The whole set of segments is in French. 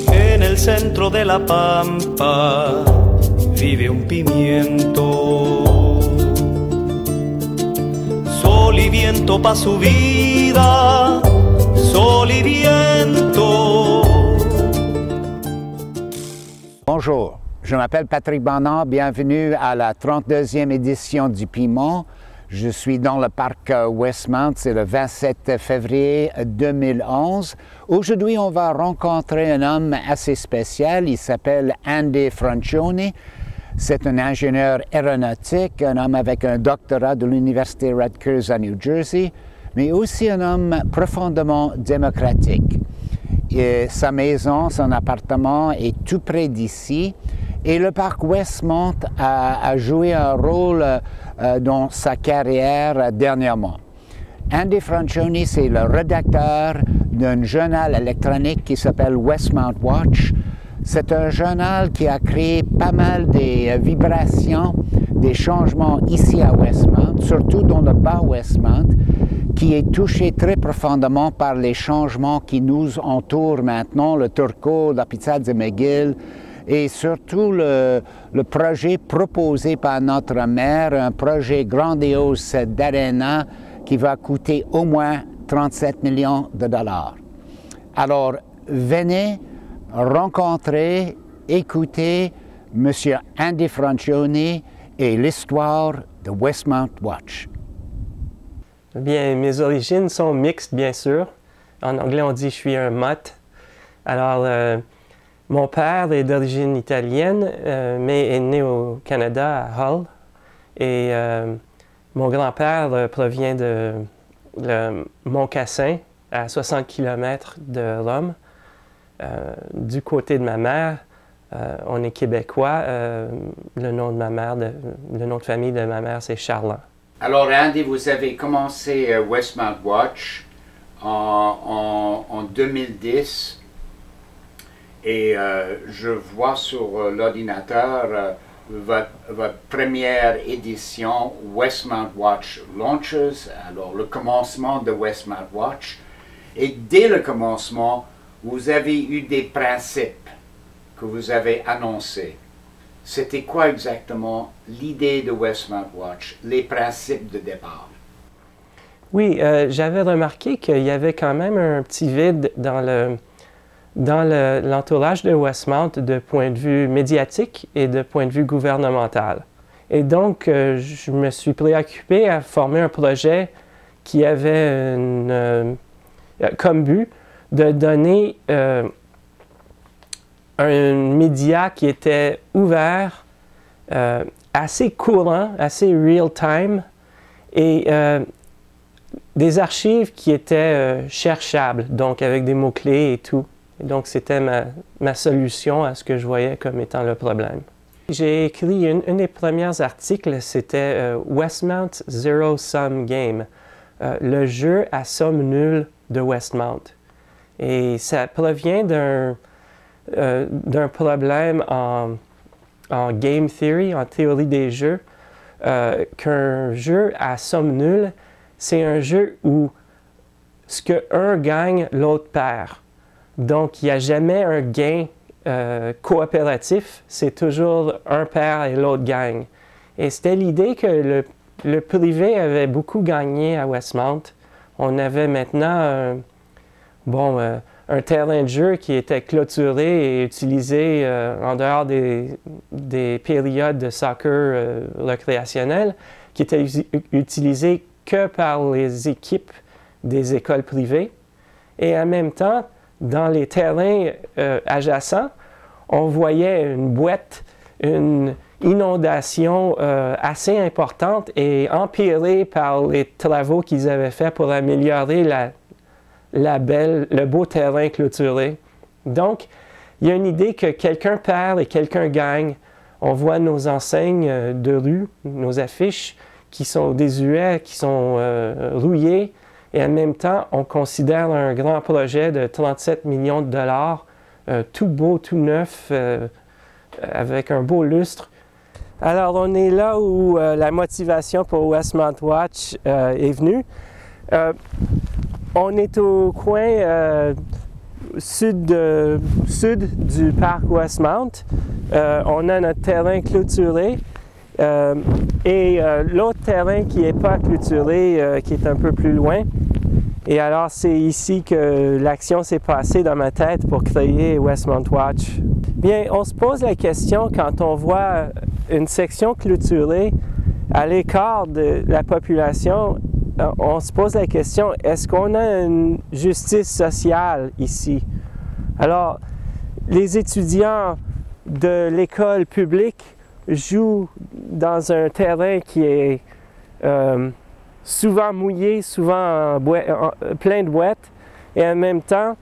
En el centro de la pampa vive un pimiento. Sol y viento pa' su vida, sol y viento. Bonjour, je m'appelle Patrick Bernard, bienvenue à la 32e édition du Piment. Je suis dans le parc Westmount, c'est le 27 février 2011. Aujourd'hui, on va rencontrer un homme assez spécial, il s'appelle Andy Francioni. C'est un ingénieur aéronautique, un homme avec un doctorat de l'Université Rutgers à New Jersey, mais aussi un homme profondément démocratique. Et sa maison, son appartement est tout près d'ici. Et le parc Westmount a joué un rôle dans sa carrière dernièrement. Andy Francioni, c'est le rédacteur d'un journal électronique qui s'appelle Westmount Watch. C'est un journal qui a créé pas mal des vibrations, des changements ici à Westmount, surtout dans le bas Westmount, qui est touché très profondément par les changements qui nous entourent maintenant, le Turco, la Piazza McGill, et surtout le projet proposé par notre maire, un projet grandiose d'Arena qui va coûter au moins 37 millions de dollars. Alors, venez rencontrer, écouter M. Andy Francioni et l'histoire de Westmount Watch. Bien, mes origines sont mixtes, bien sûr. En anglais, on dit « je suis un mutt ». Alors, mon père est d'origine italienne, mais est né au Canada, à Hull. Et mon grand-père provient de Mont-Cassin, à 60 km de Rome. Du côté de ma mère, on est québécois. Le nom de ma mère, le nom de famille de ma mère, c'est Charland. Alors, Andy, vous avez commencé Westmount Watch en 2010. Et je vois sur l'ordinateur votre première édition Westmount Watch Launches, alors le commencement de Westmount Watch. Et dès le commencement, vous avez eu des principes que vous avez annoncés. C'était quoi exactement l'idée de Westmount Watch, les principes de départ? Oui, j'avais remarqué qu'il y avait quand même un petit vide dans l'entourage de Westmount de point de vue médiatique et de point de vue gouvernemental. Et donc, je me suis préoccupé à former un projet qui avait comme but de donner un média qui était ouvert, assez courant, assez real-time, et des archives qui étaient cherchables, donc avec des mots-clés et tout. Donc, c'était ma solution à ce que je voyais comme étant le problème. J'ai écrit un des premiers articles, c'était Westmount Zero Sum Game, le jeu à somme nulle de Westmount. Et ça provient d'un problème en game theory, en théorie des jeux, qu'un jeu à somme nulle, c'est un jeu où ce qu'un gagne, l'autre perd. Donc, il n'y a jamais un gain coopératif, c'est toujours un perd et l'autre gagne. Et c'était l'idée que le privé avait beaucoup gagné à Westmount. On avait maintenant un terrain de jeu qui était clôturé et utilisé en dehors des périodes de soccer récréationnel, qui était utilisé que par les équipes des écoles privées. Et en même temps, dans les terrains adjacents, on voyait une boîte, une inondation assez importante et empirée par les travaux qu'ils avaient faits pour améliorer le beau terrain clôturé. Donc, il y a une idée que quelqu'un perd et quelqu'un gagne. On voit nos enseignes de rue, nos affiches qui sont désuètes, qui sont rouillées. Et en même temps, on considère un grand projet de 37 millions de dollars, tout beau, tout neuf, avec un beau lustre. Alors, on est là où la motivation pour Westmount Watch est venue. On est au coin sud du parc Westmount. On a notre terrain clôturé et l'autre terrain qui n'est pas clôturé, qui est un peu plus loin. Et alors, c'est ici que l'action s'est passée dans ma tête pour créer Westmount Watch. Bien, on se pose la question quand on voit une section clôturée à l'écart de la population, on se pose la question, est-ce qu'on a une justice sociale ici? Alors, les étudiants de l'école publique jouent dans un terrain qui est souvent mouillé, souvent plein de boîtes, et en même temps,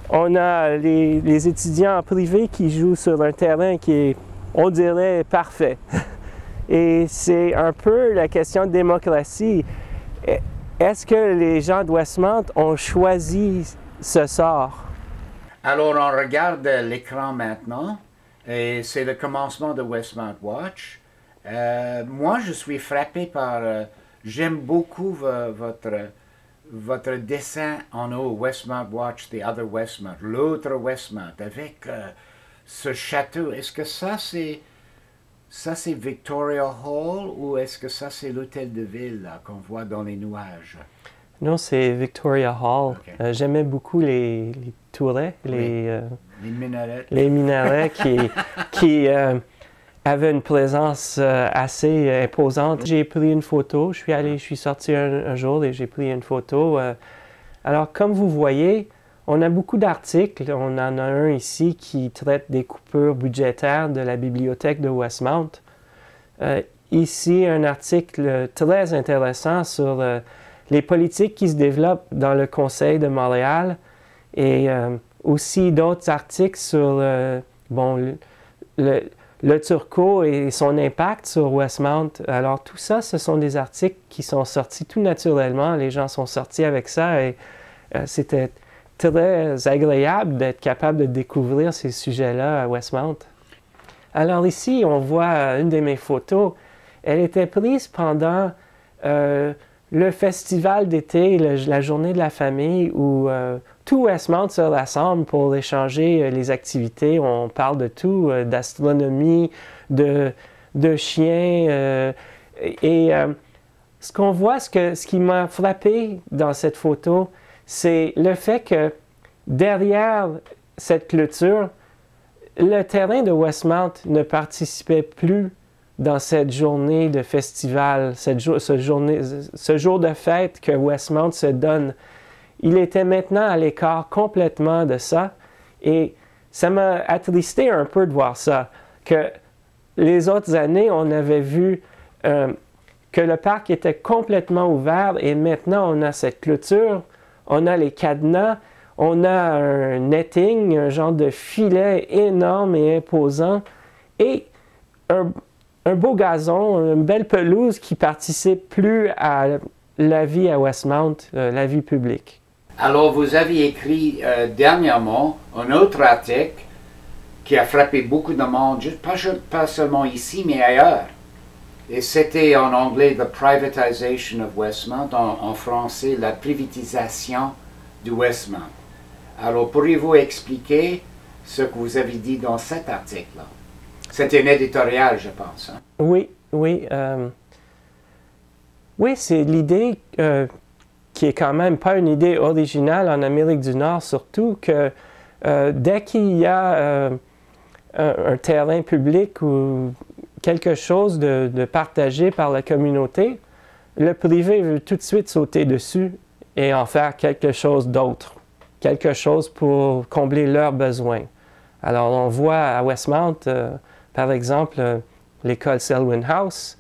on a les étudiants privés qui jouent sur un terrain qui est, on dirait, parfait. Et c'est un peu la question de démocratie. Est-ce que les gens de Westmount ont choisi ce sort? Alors, on regarde l'écran maintenant, et c'est le commencement de Westmount Watch. Moi, je suis frappé par... j'aime beaucoup votre dessin en haut, Westmount Watch, the other Westmount, l'autre Westmount, avec ce château. Est-ce que ça, c'est Victoria Hall ou est-ce que ça, c'est l'hôtel de ville qu'on voit dans les nuages? Non, c'est Victoria Hall. Okay. J'aimais beaucoup les tourets, les minarets qui avaient une présence assez imposante. J'ai pris une photo. Je suis sorti un jour et j'ai pris une photo. Alors, comme vous voyez, on a beaucoup d'articles. On en a un ici qui traite des coupures budgétaires de la bibliothèque de Westmount. Ici, un article très intéressant sur les politiques qui se développent dans le Conseil de Montréal et aussi d'autres articles sur le Turcot et son impact sur Westmount. Alors tout ça, ce sont des articles qui sont sortis tout naturellement. Les gens sont sortis avec ça et c'était très agréable d'être capable de découvrir ces sujets-là à Westmount. Alors ici, on voit une de mes photos. Elle était prise pendant le festival d'été, la journée de la famille, où tout Westmount se rassemble pour échanger les activités. On parle de tout, d'astronomie, de chiens. Ce qu'on voit, ce qui m'a frappé dans cette photo, c'est le fait que derrière cette clôture, le terrain de Westmount ne participait plus dans cette journée de festival, ce jour de fête que Westmount se donne. Il était maintenant à l'écart complètement de ça et ça m'a attristé un peu de voir ça, que les autres années, on avait vu que le parc était complètement ouvert et maintenant on a cette clôture, on a les cadenas, on a un netting, un genre de filet énorme et imposant et un beau gazon, une belle pelouse qui ne participe plus à la vie à Westmount, la vie publique. Alors, vous avez écrit dernièrement un autre article qui a frappé beaucoup de monde, pas seulement ici, mais ailleurs. Et c'était en anglais « The Privatization of Westmount », en français « La privatisation de Westmount ». Alors, pourriez-vous expliquer ce que vous avez dit dans cet article-là? C'était un éditorial, je pense. Hein? Oui. Oui, c'est l'idée qui est quand même pas une idée originale en Amérique du Nord, surtout que dès qu'il y a un terrain public ou quelque chose de partagé par la communauté, le privé veut tout de suite sauter dessus et en faire quelque chose d'autre, quelque chose pour combler leurs besoins. Alors, on voit à Westmount, par exemple, l'école Selwyn House,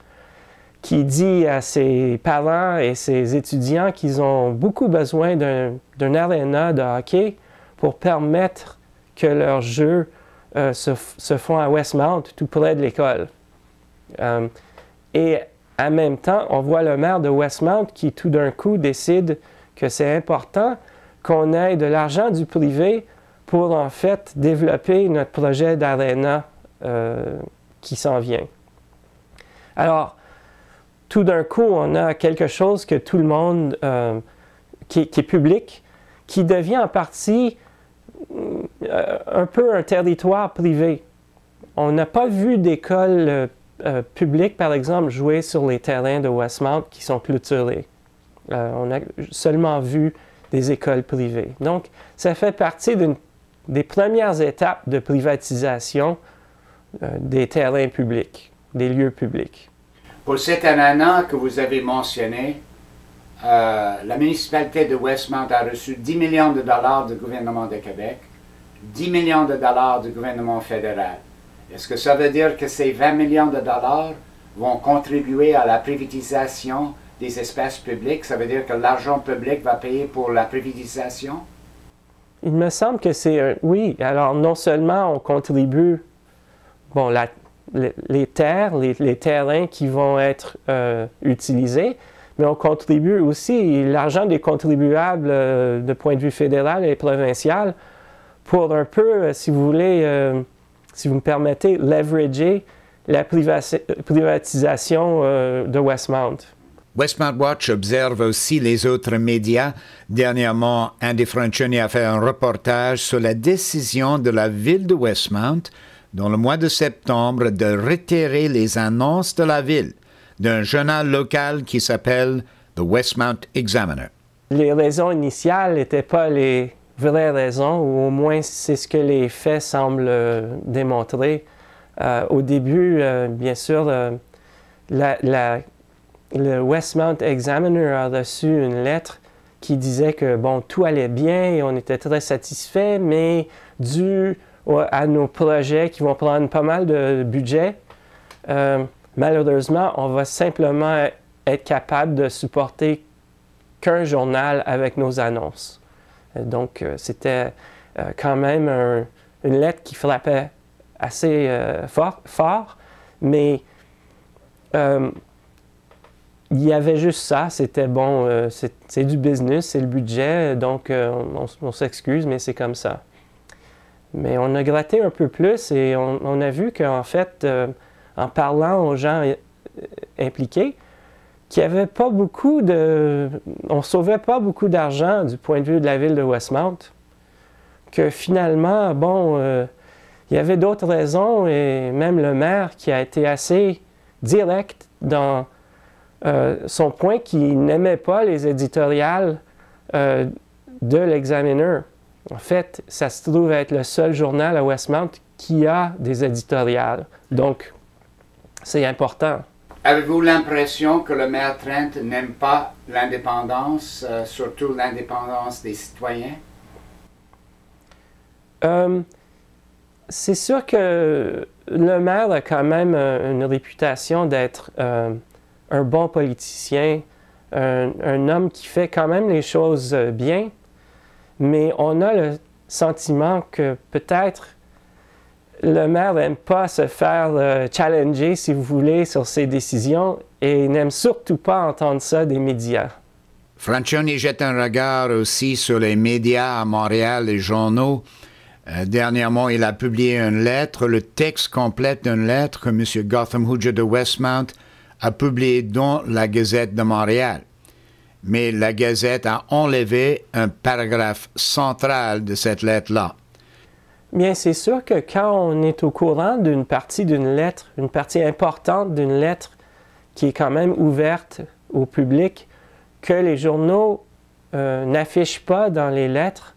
qui dit à ses parents et ses étudiants qu'ils ont beaucoup besoin d'un aréna de hockey pour permettre que leurs jeux se font à Westmount, tout près de l'école. Et en même temps, on voit le maire de Westmount qui, tout d'un coup, décide que c'est important qu'on ait de l'argent du privé pour, en fait, développer notre projet d'aréna qui s'en vient. Alors, tout d'un coup, on a quelque chose que tout le monde, qui est public, qui devient en partie un peu un territoire privé. On n'a pas vu d'école publique, par exemple, jouer sur les terrains de Westmount qui sont clôturés. On a seulement vu des écoles privées. Donc, ça fait partie des premières étapes de privatisation des terrains publics, des lieux publics. Pour cet ananas que vous avez mentionné, la municipalité de Westmount a reçu 10 millions de dollars du gouvernement de Québec, 10 millions de dollars du gouvernement fédéral. Est-ce que ça veut dire que ces 20 millions de dollars vont contribuer à la privatisation des espaces publics? Ça veut dire que l'argent public va payer pour la privatisation? Il me semble que c'est oui. Alors, non seulement on contribue, bon, les terres, les terrains qui vont être utilisés, mais on contribue aussi l'argent des contribuables de point de vue fédéral et provincial pour un peu, si vous voulez, si vous me permettez, leverager la privatisation de Westmount. Westmount Watch observe aussi les autres médias. Dernièrement, Andy Franchioni a fait un reportage sur la décision de la ville de Westmount, dans le mois de septembre, de retirer les annonces de la ville d'un journal local qui s'appelle The Westmount Examiner. Les raisons initiales n'étaient pas les vraies raisons, ou au moins c'est ce que les faits semblent démontrer. Au début, bien sûr, le Westmount Examiner a reçu une lettre qui disait que, bon, tout allait bien et on était très satisfaits, mais dû à nos projets qui vont prendre pas mal de budget, malheureusement, on va simplement être capable de supporter qu'un journal avec nos annonces. Donc, c'était quand même une lettre qui frappait assez fort, mais il y avait juste ça, c'était bon, c'est du business, c'est le budget, donc on s'excuse, mais c'est comme ça. Mais on a gratté un peu plus et on a vu qu'en fait, en parlant aux gens impliqués, qu'il n'y avait pas beaucoup on ne sauvait pas beaucoup d'argent du point de vue de la ville de Westmount, que finalement, bon, il y avait d'autres raisons et même le maire qui a été assez direct dans son point qu'il n'aimait pas les éditoriales de l'Examiner. En fait, ça se trouve être le seul journal à Westmount qui a des éditoriales. Donc, c'est important. Avez-vous l'impression que le maire Trent n'aime pas l'indépendance, surtout l'indépendance des citoyens? C'est sûr que le maire a quand même une réputation d'être un bon politicien, un homme qui fait quand même les choses bien, mais on a le sentiment que peut-être le maire n'aime pas se faire challenger, si vous voulez, sur ses décisions et n'aime surtout pas entendre ça des médias. Franchioni jette un regard aussi sur les médias à Montréal, les journaux. Dernièrement, il a publié une lettre, le texte complet d'une lettre que M. Gotham Hooger de Westmount a publié dans la Gazette de Montréal. Mais la Gazette a enlevé un paragraphe central de cette lettre-là. Bien, c'est sûr que quand on est au courant d'une partie d'une lettre, une partie importante d'une lettre qui est quand même ouverte au public, que les journaux n'affichent pas dans les lettres,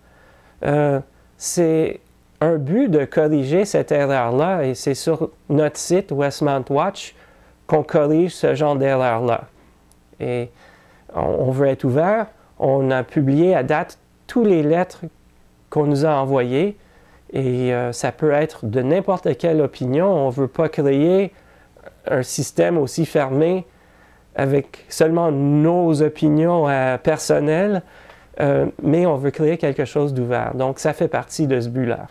c'est un but de corriger cette erreur-là et c'est sur notre site Westmount Watch qu'on corrige ce genre d'erreur-là. Et on veut être ouvert. On a publié à date toutes les lettres qu'on nous a envoyées et ça peut être de n'importe quelle opinion. On ne veut pas créer un système aussi fermé avec seulement nos opinions personnelles, mais on veut créer quelque chose d'ouvert. Donc, ça fait partie de ce but-là.